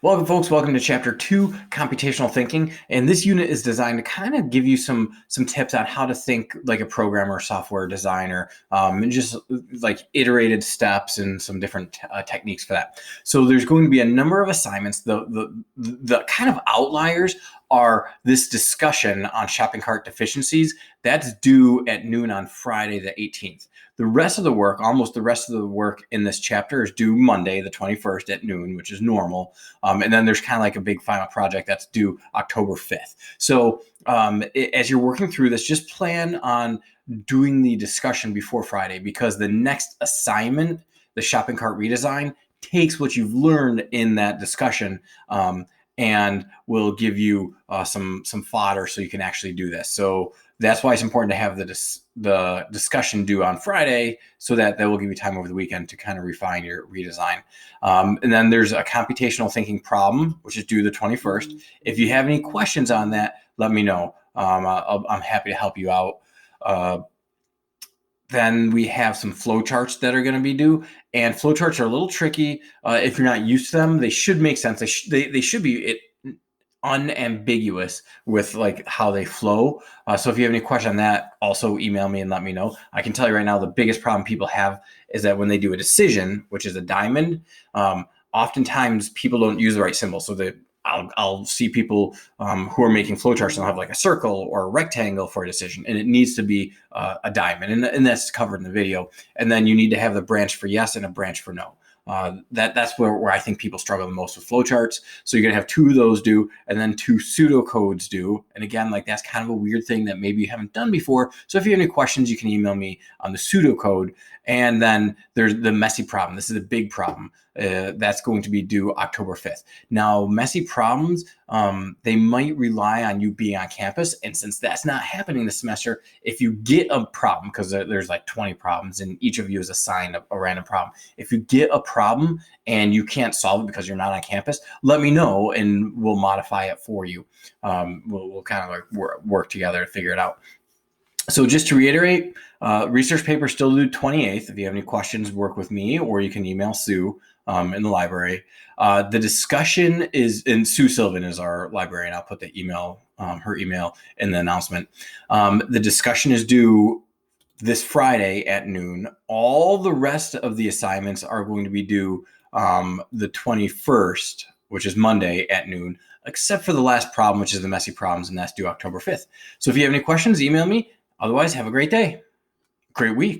Welcome, folks. Welcome to Chapter 2, Computational Thinking. And this unit is designed to kind of give you some tips on how to think like a programmer or software designer, and just like iterated steps and some different techniques for that. So there's going to be a number of assignments. The kind of outliers are this discussion on shopping cart deficiencies. That's due at noon on Friday the 18th. The rest of the work, almost the rest of the work in this chapter, is due Monday the 21st at noon, which is normal. And then there's kind of like a big final project that's due October 5th. So as you're working through this, just plan on doing the discussion before Friday, because the next assignment, the shopping cart redesign, takes what you've learned in that discussion and will give you some fodder so you can actually do this. So that's why it's important to have the discussion due on Friday, so that will give you time over the weekend to kind of refine your redesign. And then there's a computational thinking problem, which is due the 21st. If you have any questions on that, let me know. I'm happy to help you out. Then we have some flowcharts that are going to be due, and flowcharts are a little tricky. If you're not used to them, they should make sense. They should be unambiguous with like how they flow. So if you have any question on that, also email me and let me know. I can tell you right now, the biggest problem people have is that when they do a decision, which is a diamond, oftentimes people don't use the right symbol. So I'll see people who are making flowcharts and they'll have like a circle or a rectangle for a decision, and it needs to be a diamond, and that's covered in the video. And then you need to have the branch for yes and a branch for no. That's where I think people struggle the most with flowcharts. So you're gonna have two of those due, and then two pseudocodes due. And again, like that's kind of a weird thing that maybe you haven't done before. So if you have any questions, you can email me on the pseudocode. And then there's the messy problem. This is a big problem. That's going to be due October 5th. Now, messy problems, they might rely on you being on campus. And since that's not happening this semester, if you get a problem, because there's like 20 problems and each of you is assigned a random problem. If you get a problem and you can't solve it because you're not on campus, let me know and we'll modify it for you. We'll kind of like work together to figure it out. So just to reiterate, research paper still due 28th. If you have any questions, work with me, or you can email Sue in the library. The discussion is, and Sue Sylvan is our librarian. I'll put the email, her email in the announcement. The discussion is due this Friday at noon. All the rest of the assignments are going to be due the 21st, which is Monday at noon, except for the last problem, which is the messy problems, and that's due October 5th. So if you have any questions, email me. Otherwise, have a great day. Great week.